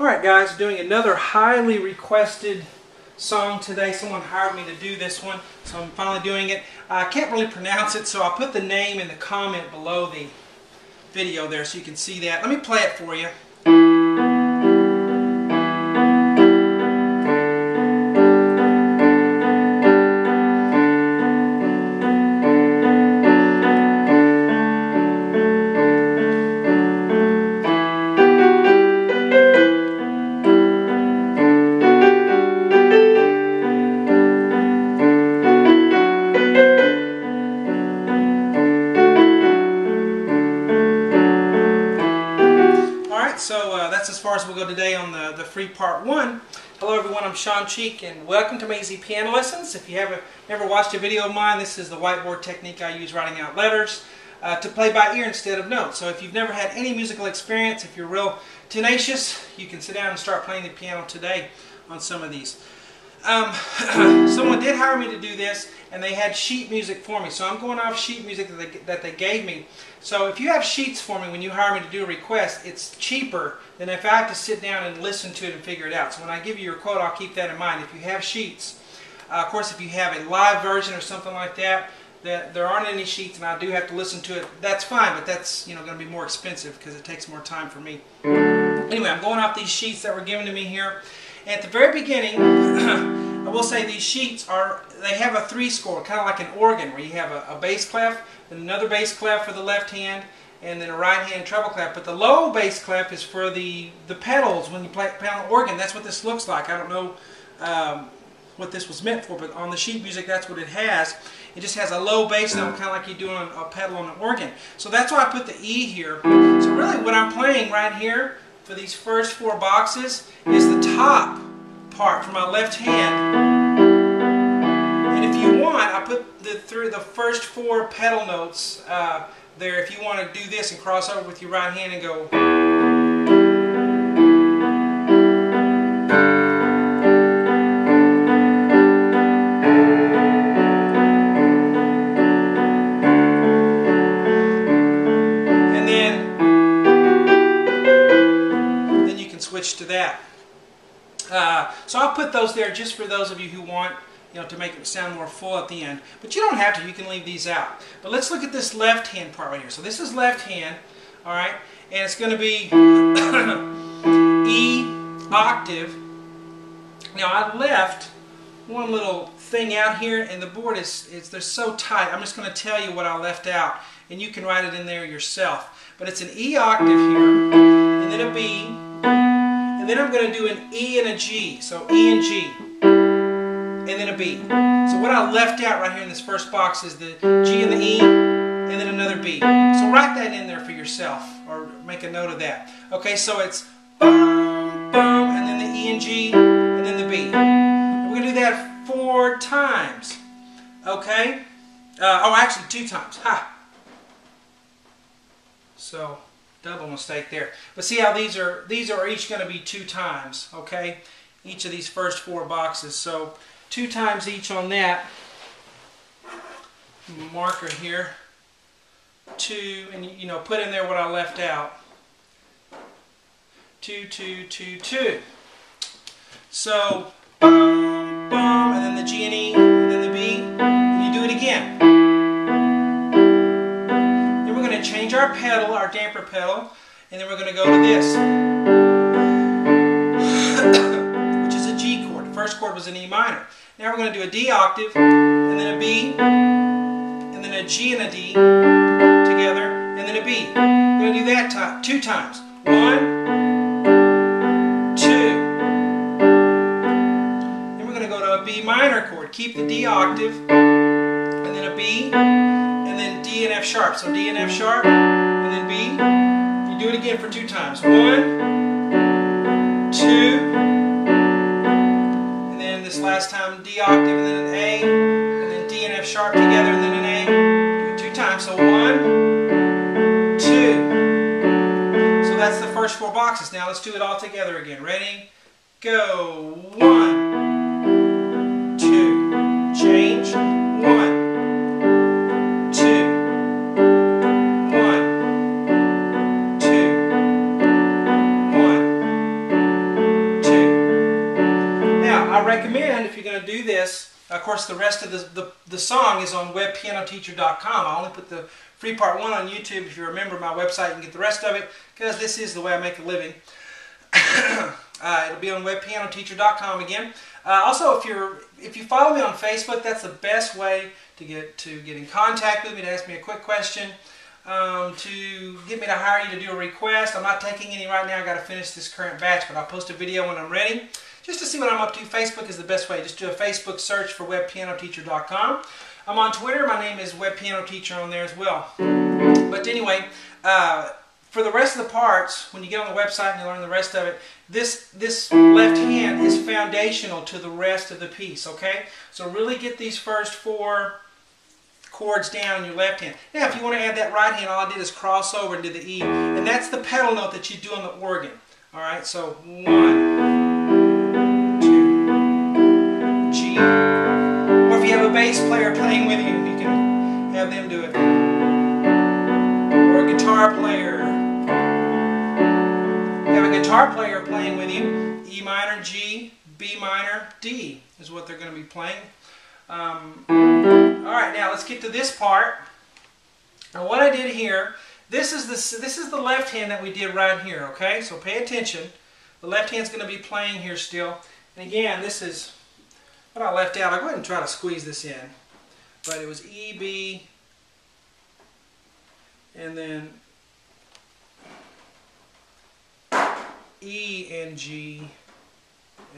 Alright guys, doing another highly requested song today. Someone hired me to do this one, so I'm finally doing it. I can't really pronounce it, so I'll put the name in the comment below the video there so you can see that. Let me play it for you. So that's as far as we'll go today on the free part one. Hello everyone, I'm Sean Cheek and welcome to my Easy Piano Lessons. If you haven't never watched a video of mine, this is the whiteboard technique I use writing out letters to play by ear instead of notes. So if you've never had any musical experience, if you're real tenacious, you can sit down and start playing the piano today on some of these. Someone did hire me to do this, and they had sheet music for me. So I'm going off sheet music that they gave me. So if you have sheets for me when you hire me to do a request, it's cheaper than if I have to sit down and listen to it and figure it out. So when I give you your quote, I'll keep that in mind. If you have sheets, of course, if you have a live version or something like that, there aren't any sheets and I do have to listen to it, that's fine, but that's going to be more expensive because it takes more time for me. Anyway, I'm going off these sheets that were given to me here. And at the very beginning, I will say these sheets they have a 3-score, kind of like an organ, where you have a bass clef, then another bass clef for the left hand, and then a right hand treble clef. But the low bass clef is for the pedals when you play on the organ. That's what this looks like. I don't know what this was meant for, but on the sheet music, that's what it has. It just has a low bass note, kind of like you do on a pedal on an organ. So that's why I put the E here. So really what I'm playing right here for these first 4 boxes is the top part for my left hand. And if you want, I put the first 4 pedal notes there if you want to do this and cross over with your right hand and go. And then you can switch to that. So I'll put those there just for those of you who want, to make it sound more full at the end. But you don't have to. You can leave these out. But let's look at this left hand part right here. So this is left hand, all right, and it's going to be E octave. Now I left one little thing out here, and the board they're so tight. I'm just going to tell you what I left out, and you can write it in there yourself. But it's an E octave here, and then a B. And then I'm going to do an E and a G, so E and G, and then a B. So what I left out right here in this first box is the G and the E, and then another B. So write that in there for yourself, or make a note of that. Okay, so it's bum, bum, and then the E and G, and then the B. And we're going to do that 4 times, okay? Oh, actually 2 times. Ha! So double mistake there. But see how these are each going to be 2 times, okay? Each of these first 4 boxes. So 2 times each on that. Marker here. 2, and put in there what I left out. 2, 2, 2, 2. So bum, bum, and then the G and E, and then the B, and you do it again. Change our pedal, our damper pedal, and then we're going to go to this, which is a G chord. The first chord was an E minor. Now we're going to do a D octave, and then a B, and then a G and a D together, and then a B. We're going to do that 2 times. 1, 2. Then we're going to go to a B minor chord. Keep the D octave, and then a B, and then D and F sharp. So D and F sharp, and then B. You do it again for 2 times. 1, 2, and then this last time D octave, and then an A, and then D and F sharp together, and then an A. Do it 2 times. So 1, 2. So that's the first 4 boxes. Now let's do it all together again. Ready? Go. 1, 2. Change. 1. recommend, if you're going to do this, of course the rest of the song is on webpianoteacher.com. I only put the free part 1 on YouTube. If you remember my website, you can get the rest of it, because this is the way I make a living. It'll be on webpianoteacher.com again. Also, if you follow me on Facebook, that's the best way to get in contact with me, to ask me a quick question, to get me to hire you to do a request. I'm not taking any right now. I've got to finish this current batch, but I'll post a video when I'm ready. Just to see what I'm up to, Facebook is the best way. Just do a Facebook search for webpianoteacher.com. I'm on Twitter. My name is webpianoteacher on there as well. But anyway, for the rest of the parts, when you get on the website and you learn the rest of it, this left hand is foundational to the rest of the piece, okay? So really get these first 4 chords down in your left hand. Now, if you want to add that right hand, all I did is cross over and do the E, and that's the pedal note that you do on the organ. All right, so 1, 2, G. Or if you have a bass player playing with you, you can have them do it. Or a guitar player. You have a guitar player playing with you. E minor, G, B minor, D is what they're going to be playing. Alright, now let's get to this part. Now what I did here, this is the left hand that we did right here, okay? So pay attention. The left hand's going to be playing here still. And again, this is what I left out. I'll go ahead and try to squeeze this in. But it was E, B, and then E and G,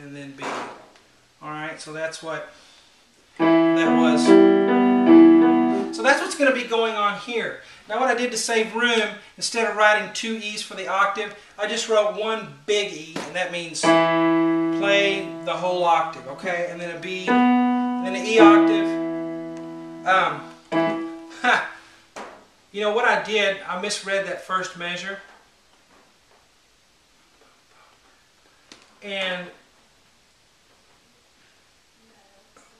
and then B. Alright, so that's what that was. So that's what's going to be going on here. Now what I did to save room, instead of writing 2 E's for the octave, I just wrote 1 big E, and that means play the whole octave, okay? And then a B, and then an E octave. You know what I did, I misread that first measure. And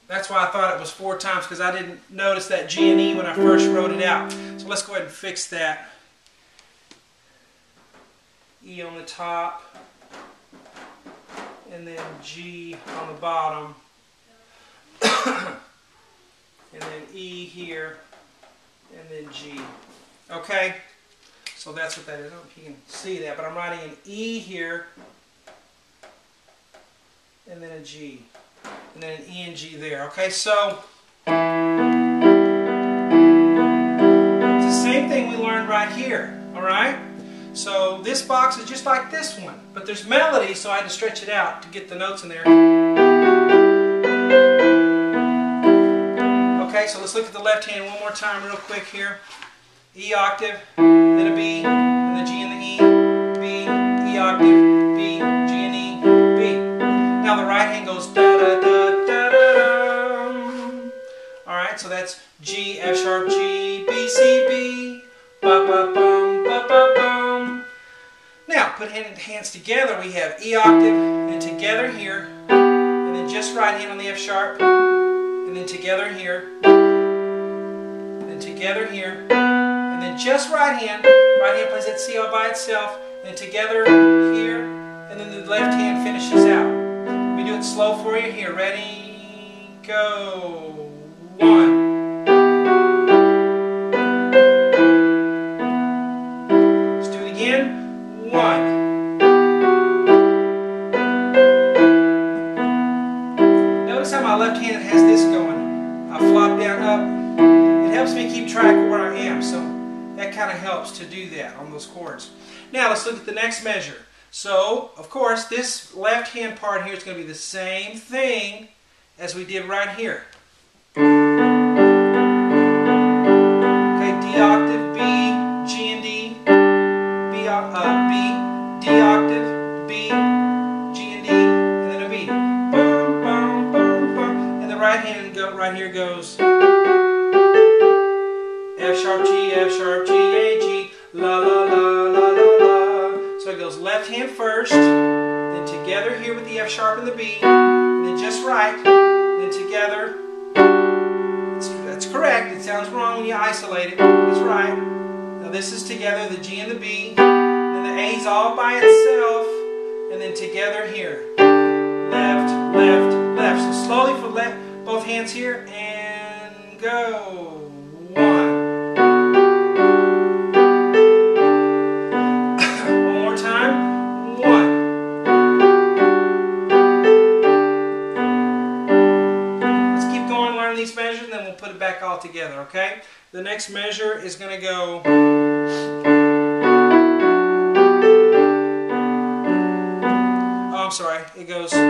that's why I thought it was 4 times, because I didn't notice that G and E when I first wrote it out. So let's go ahead and fix that. E on the top, and then G on the bottom, and then E here, and then G. Okay? So that's what that is. I don't know if you can see that, but I'm writing an E here, and then a G. And then an E and G there. Okay, so it's the same thing we learned right here. Alright? So this box is just like this one, but there's melody, so I had to stretch it out to get the notes in there. Okay, so let's look at the left hand one more time real quick here. E octave, then a B, and the G and the E, B, E octave, B, G and E, B. Now the right hand goes da da da da da da. Alright, so that's G, F sharp, G, B, C, B, ba ba bum, ba ba bum. Now put hands together, we have E octave, and together here, and then just right hand on the F sharp, and then together here, and then together here, and then just right hand plays that C all by itself, and then together here, and then the left hand finishes out. Let me do it slow for you here. Ready, go. 1. Let's do it again. 1. Notice how my left hand has this going. I flop down up. It helps me keep track of where I am, so that kind of helps to do that on those chords. Now let's look at the next measure. So, of course, this left hand part here is going to be the same thing as we did right here. Okay, D octave, B, G and D, B, D octave, B, G and D, and then a B. Bum, bum, bum, bum. And the right hand right here goes F sharp, G, F sharp, G, A, G, la, la, la, la, la, la. So it goes left hand first, then together here with the F sharp and the B, and then just right, then together. That's correct. It sounds wrong when you isolate it, but it's right. Now this is together, the G and the B, then the A's all by itself, and then together here. Left, left, left. slowly for both hands here and go. 1. One more time. 1. Let's keep going, learn these measures, and then we'll put it back all together, okay? The next measure is going to go. Oh, I'm sorry. It goes. Here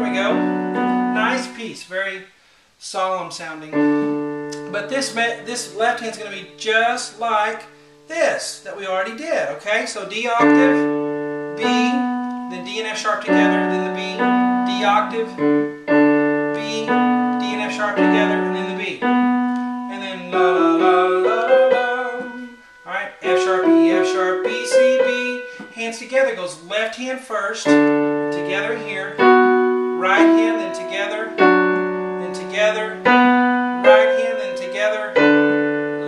we go. Nice piece. Very solemn sounding. But this left hand's going to be just like this that we already did, okay? So D octave, B, then D and F sharp together, then the B, D octave, B, D and F sharp together, and then the B. And then la la la la la la. Alright, F sharp, E, F sharp, B, C, B. Hands together goes left hand first, together here, right hand, then together, right hand, then together,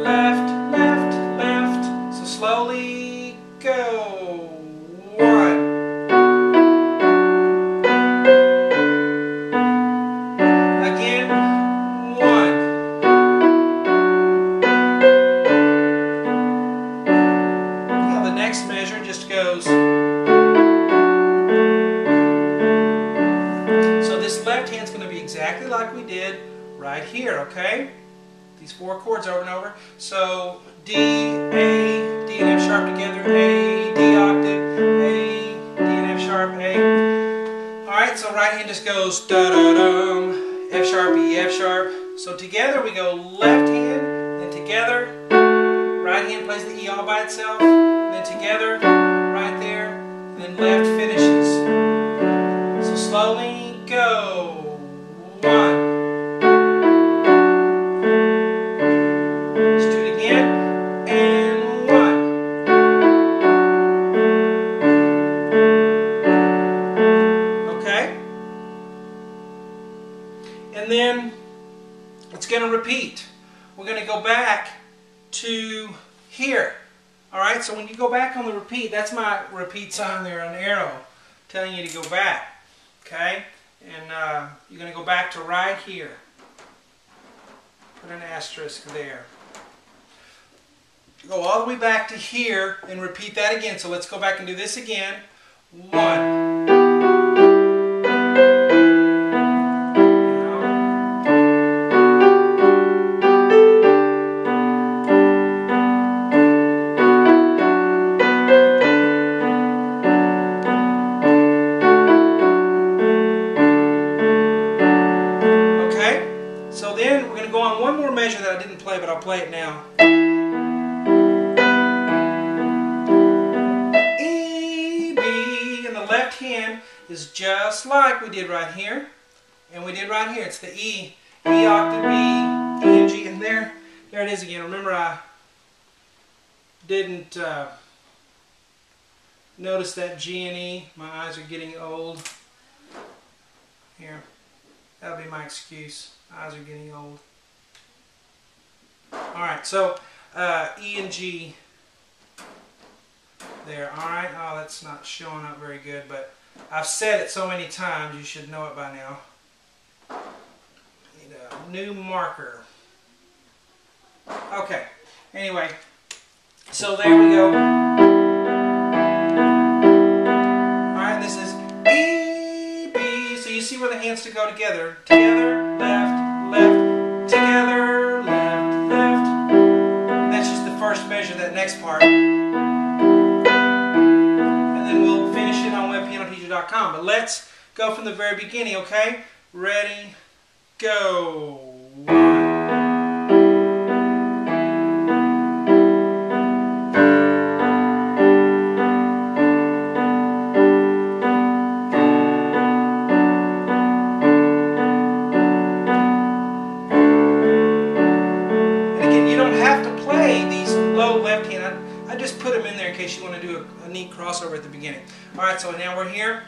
left, left, left. So slowly go. 1. Again, 1. Now the next measure just goes. So this left hand's going to be exactly like we did right here, okay? These 4 chords over and over. So D, A, D and F sharp together, A, D octave, A, D and F sharp, A. Alright, so right hand just goes da-da-dum, F sharp, E, F sharp. So together we go left hand, then together, right hand plays the E all by itself, then together, right there, and then left finishes. So slowly go. 1. And then it's going to repeat. We're going to go back to here. Alright, so when you go back on the repeat, that's my repeat sign there, an arrow telling you to go back. Okay? And you're going to go back to right here. Put an asterisk there. Go all the way back to here and repeat that again. So let's go back and do this again. 1. So then we're going to go on one more measure that I didn't play, but I'll play it now. E, B, and the left hand is just like we did right here. And we did right here. It's the E, E octave, B, E and G, and there it is again. Remember I didn't notice that G and E. My eyes are getting old. Here, that'll be my excuse. Eyes are getting old. Alright, so E and G there. Alright, oh, that's not showing up very good, but I've said it so many times, you should know it by now. I need a new marker. Okay, anyway, so there we go. Alright, this is E, B, so you see where the hands to go together. Together, left, left, together, left, left. And that's just the first measure, that next part. And then we'll finish it on webpianoteacher.com. But let's go from the very beginning, okay? Ready, go. 1. I just put them in there in case you want to do a neat crossover at the beginning. Alright, so now we're here.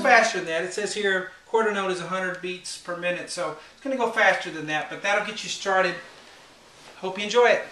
faster than that. It says here quarter note is 100 beats per minute, so it's going to go faster than that, but that'll get you started. Hope you enjoy it.